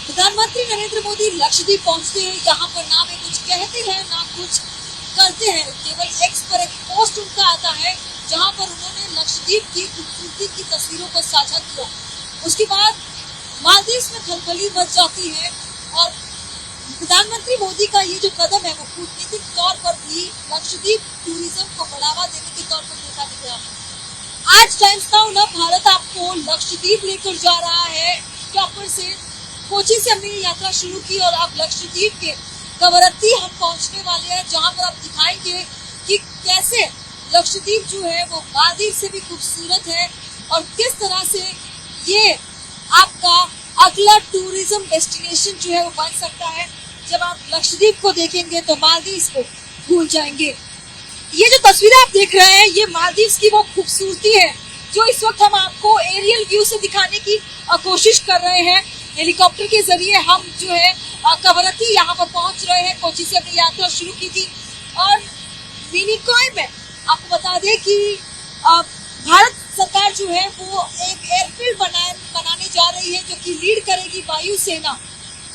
प्रधानमंत्री नरेंद्र मोदी लक्षद्वीप पहुंचते हैं, यहाँ पर ना वे कुछ कहते हैं ना कुछ करते हैं, केवल एक्स पर एक पोस्ट उनका आता है जहाँ पर उन्होंने लक्षद्वीप की खूबसूरती की तस्वीरों को साझा किया। उसके बाद मालदीव में खलबली मच जाती है और प्रधानमंत्री मोदी का ये जो कदम है वो कूटनीतिक तौर पर भी लक्षद्वीप टूरिज्म को बढ़ावा देने के तौर पर देखा गया। आज टाइम्स नाउ ना भारत आपको लक्षद्वीप लेकर जा रहा है। टॉपर से कोची से हमने यात्रा शुरू की और अब लक्षद्वीप के कवरत्ती हम पहुंचने वाले हैं, जहां पर आप दिखाएंगे कि कैसे लक्षद्वीप जो है वो मालदीव से भी खूबसूरत है और किस तरह से ये आपका अगला टूरिज्म डेस्टिनेशन जो है वो बन सकता है। जब आप लक्षद्वीप को देखेंगे तो मालदीव को भूल जाएंगे। ये जो तस्वीरें आप देख रहे हैं ये मालदीव की वो खूबसूरती है जो इस वक्त हम आपको एरियल व्यू से दिखाने की कोशिश कर रहे हैं। हेलीकॉप्टर के जरिए हम जो है कवरत्ती यहाँ पर पहुंच रहे हैं। कोची से अपनी यात्रा शुरू की थी और मिनिकॉय में आपको बता दें कि भारत सरकार जो है वो एक एयरफील्ड बनाने जा रही है जो कि लीड करेगी वायुसेना।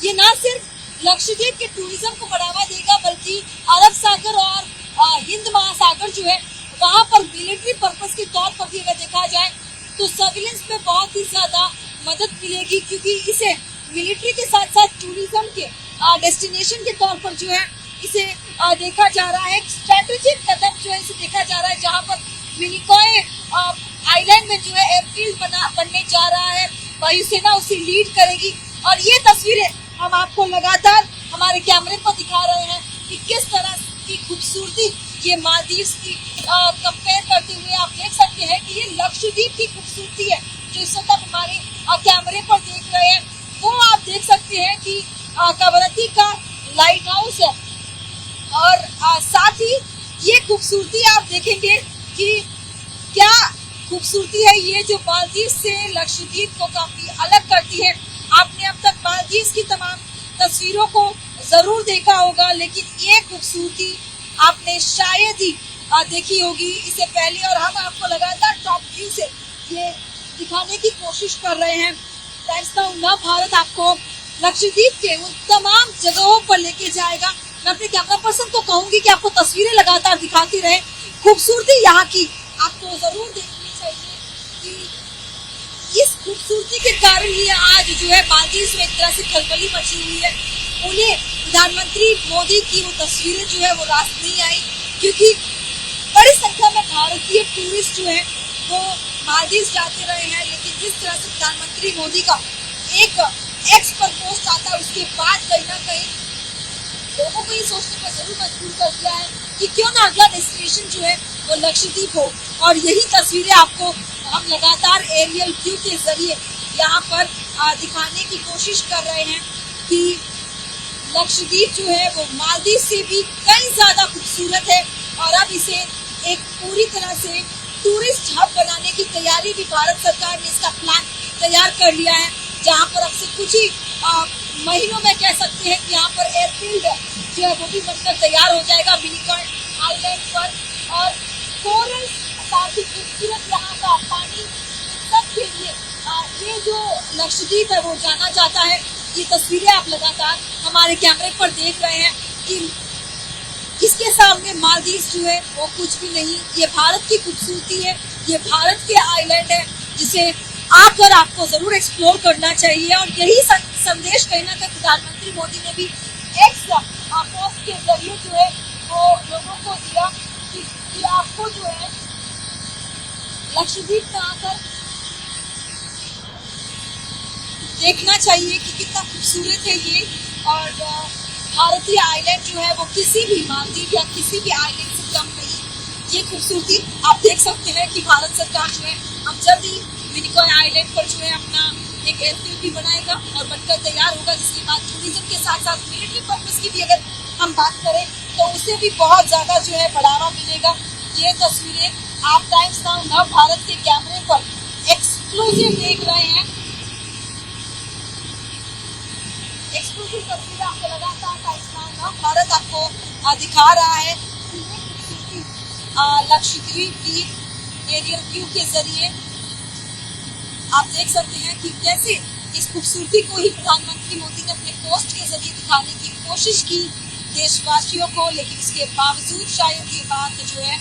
ये ना सिर्फ लक्षद्वीप के टूरिज्म को बढ़ावा देगा बल्कि अरब सागर और हिंद महासागर जो है वहाँ पर मिलिट्री पर्पस के तौर पर भी अगर देखा जाए तो सर्विलेंस में बहुत ही ज्यादा मदद मिलेगी, क्योंकि इसे मिलिट्री के साथ साथ टूरिज्म के डेस्टिनेशन के तौर पर जो है इसे देखा जा रहा है। एक स्ट्रेटेजिक कदम जो है इसे देखा जा रहा है, जहाँ पर मिनिकॉय आइलैंड में जो है एयरफील्ड बनने जा रहा है। वायुसेना उसे लीड करेगी और ये तस्वीरें हम आपको लगातार हमारे कैमरे पर दिखा रहे हैं कि किस तरह की खूबसूरती ये मालदीव की कंपेयर करते हुए आप देख सकते हैं कि ये लक्षद्वीप की खूबसूरती है जो इस वक्त आप हमारे कैमरे पर देख रहे हैं। वो आप देख सकते हैं कि कवरत्ती का लाइट हाउस है और साथ ही ये खूबसूरती आप देखेंगे कि क्या खूबसूरती है ये जो मालदीव से लक्षद्वीप को काफी अलग करती है। आपने अब तक मालदीव की तमाम तस्वीरों को जरूर देखा होगा, लेकिन ये खूबसूरती आपने शायद ही देखी होगी इससे पहले और हम आपको लगातार टॉप व्यू से ये दिखाने की कोशिश कर रहे हैं। टाइम्स नाउ ना भारत आपको लक्षद्वीप के उन तमाम जगहों पर लेके जाएगा। मैं अपने कैमरा पर्सन को कहूंगी कि आपको तस्वीरें लगातार दिखाती रहे। खूबसूरती यहाँ की आपको जरूर देखनी चाहिए कि इस खूबसूरती के कारण ही आज जो है मालदीव में एक तरह से खलबली मची हुई है। उन्हें प्रधानमंत्री मोदी की वो तस्वीरें जो है वो रास नहीं आई, क्योंकि बड़ी संख्या में भारतीय टूरिस्ट जो है वो मालदीव जाते रहे हैं, लेकिन जिस तरह से प्रधानमंत्री मोदी का एक एक्स पर पोस्ट आता है उसके बाद कहीं ना कहीं लोगों को ये सोचने पर जरूर मजबूर कर दिया है कि क्यों ना अगला डेस्टिनेशन जो है वो लक्षद्वीप हो। और यही तस्वीरें आपको हम लगातार एरियल व्यू के जरिए यहाँ पर दिखाने की कोशिश कर रहे हैं कि लक्षद्वीप जो है वो मालदीव से भी कई ज्यादा खूबसूरत है और अब इसे एक पूरी तरह से टूरिस्ट हब बनाने की तैयारी भी भारत सरकार ने इसका प्लान तैयार कर लिया है, जहाँ पर अब से कुछ ही महीनों में कह सकते हैं कि यहाँ पर एयरफील्ड जो है वो भी बनकर तैयार हो जाएगा मिनिकॉय आइलैंड पर। और कोरल साथ ही खूबसूरत यहाँ का पानी सब के लिए ये जो लक्षद्वीप है वो जाना जाता है। ये तस्वीरें आप लगातार हमारे कैमरे पर देख रहे हैं कि इसके सामने मालदीव जो है वो कुछ भी नहीं। ये भारत की खूबसूरती है, ये भारत के आइलैंड है जिसे आकर आपको जरूर एक्सप्लोर करना चाहिए। और यही संदेश कहीं ना कहीं प्रधानमंत्री मोदी ने भी एक्स पोस्ट के जरिए जो है वो लोगों को दिया कि आपको जो है लक्षद्वीप में आकर देखना चाहिए कि कितना खूबसूरत है ये। और भारतीय आइलैंड जो है वो किसी भी मालदीव या किसी भी आइलैंड से कम नहीं। ये खूबसूरती आप देख सकते हैं कि भारत सरकार जो है अब जल्द ही मिनिकॉय आइलैंड पर जो है अपना एक एयरफील्ड भी बनाएगा और बनकर तैयार होगा, जिसके बाद टूरिज्म के साथ साथ मिलिट्री पर्पस की भी अगर हम बात करें तो उसे भी बहुत ज्यादा जो है बढ़ावा मिलेगा। ये तस्वीरें आप टाइम्स नाउ ना भारत के कैमरे पर एक्सक्लूसिव देख रहे हैं। एक्सक्लूसिव तस्वीरें आपको लगातार टाइम्स नाउ ना भारत आपको दिखा रहा है लक्षद्वीप की एरियल व्यू के जरिए। आप देख सकते हैं कि कैसे इस खूबसूरती को ही प्रधानमंत्री मोदी ने जरिए दिखाने की कोशिश की देशवासियों को, लेकिन इसके बावजूद शायद ये बात जो है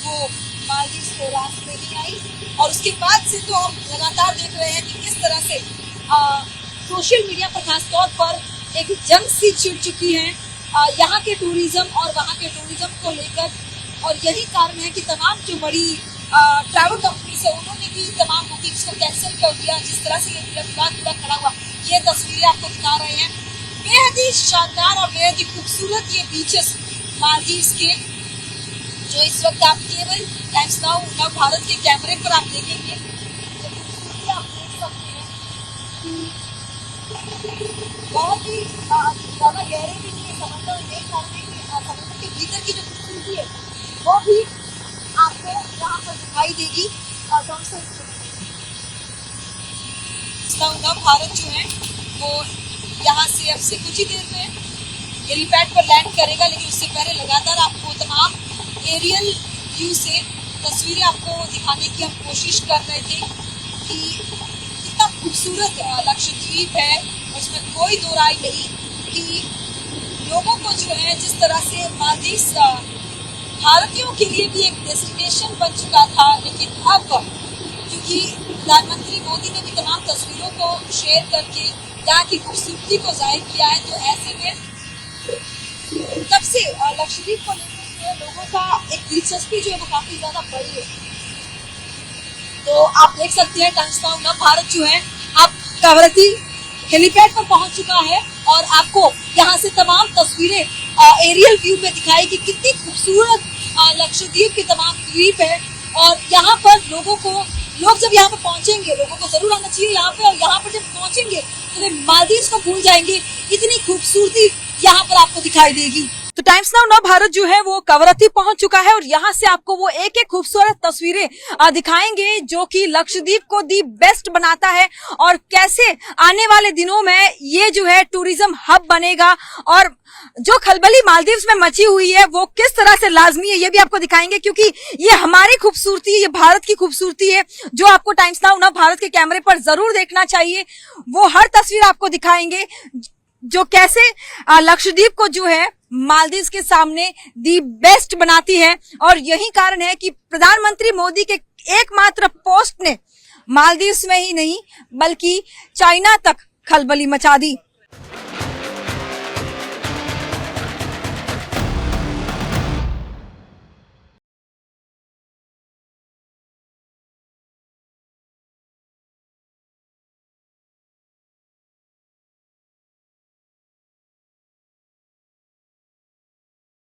वो मालदीव को रास में नहीं आई। और उसके बाद से तो हम लगातार देख रहे हैं कि किस तरह से सोशल मीडिया पर खासतौर पर एक जंग सी छिड़ चुकी है यहाँ के टूरिज्म और वहाँ के टूरिज्म को लेकर। और यही कारण है कि तमाम जो बड़ी ट्रैवल कंपनीज है उन्होंने भी तमाम बुकिंग्स को कैंसिल कर दिया। जिस तरह से ये पूरा खड़ा हुआ, ये तस्वीरें आपको दिखा रहे हैं, बेहद ही शानदार और बेहद ही खूबसूरत ये बीचेस मालदीव के, जो इस वक्त आप केवल टाइम्स नाउ भारत के कैमरे पर आप देखेंगे। तो खूबसूरती आप देख सकते हैं कि बहुत ही ज़्यादा गहरे भी नहीं है समंदर, एक कारण है कि समंदर के भीतर की जो खूबसूरती है वो भी आपको यहाँ पर दिखाई देगी। भारत जो है वो यहाँ से अब से कुछ ही देर में हेलीपैड पर लैंड करेगा, लेकिन उससे पहले लगातार आपको तमाम एरियल व्यू से तस्वीरें आपको दिखाने की हम कोशिश कर रहे थे कि कितना खूबसूरत लक्षद्वीप है। और उसमें कोई दो राय नहीं कि लोगों को जो है जिस तरह से मालदीव भारतीयों के लिए भी एक डेस्टिनेशन बन चुका था, लेकिन अब क्योंकि प्रधानमंत्री मोदी ने भी तमाम तस्वीरों को शेयर करके यहाँ की खूबसूरती को जाहिर किया है, तो ऐसे में तब से लक्षद्वीप को लेकर लोगों का एक दिलचस्पी जो है वो काफी ज्यादा बढ़ी है। तो आप देख सकते हैं टाइम्स नाउ भारत जो है आप कवरत्ती हेलीपैड पर पहुंच चुका है और आपको यहाँ से तमाम तस्वीरें एरियल व्यू में दिखाई कि कितनी खूबसूरत लक्षद्वीप के तमाम द्वीप है। और यहाँ पर लोग जब यहाँ पर पहुंचेंगे, लोगों को जरूर आना चाहिए यहाँ पे, और यहाँ पर जब पहुंचेंगे तो वे मालदीव को भूल जाएंगे, इतनी खूबसूरती यहाँ पर आपको दिखाई देगी। तो टाइम्स नाउ भारत जो है वो कवरत्ती पहुंच चुका है और यहाँ से आपको वो एक एक खूबसूरत तस्वीरें दिखाएंगे जो कि लक्षद्वीप को दी बेस्ट बनाता है, और कैसे आने वाले दिनों में ये जो है टूरिज्म हब बनेगा, और जो खलबली मालदीव में मची हुई है वो किस तरह से लाजमी है ये भी आपको दिखाएंगे, क्योंकि ये हमारी खूबसूरती है, ये भारत की खूबसूरती है जो आपको टाइम्स नाउ भारत के कैमरे पर जरूर देखना चाहिए। वो हर तस्वीर आपको दिखाएंगे जो कैसे लक्षद्वीप को जो है मालदीव के सामने दी बेस्ट बनाती है। और यही कारण है कि प्रधानमंत्री मोदी के एकमात्र पोस्ट ने मालदीव में ही नहीं बल्कि चाइना तक खलबली मचा दी।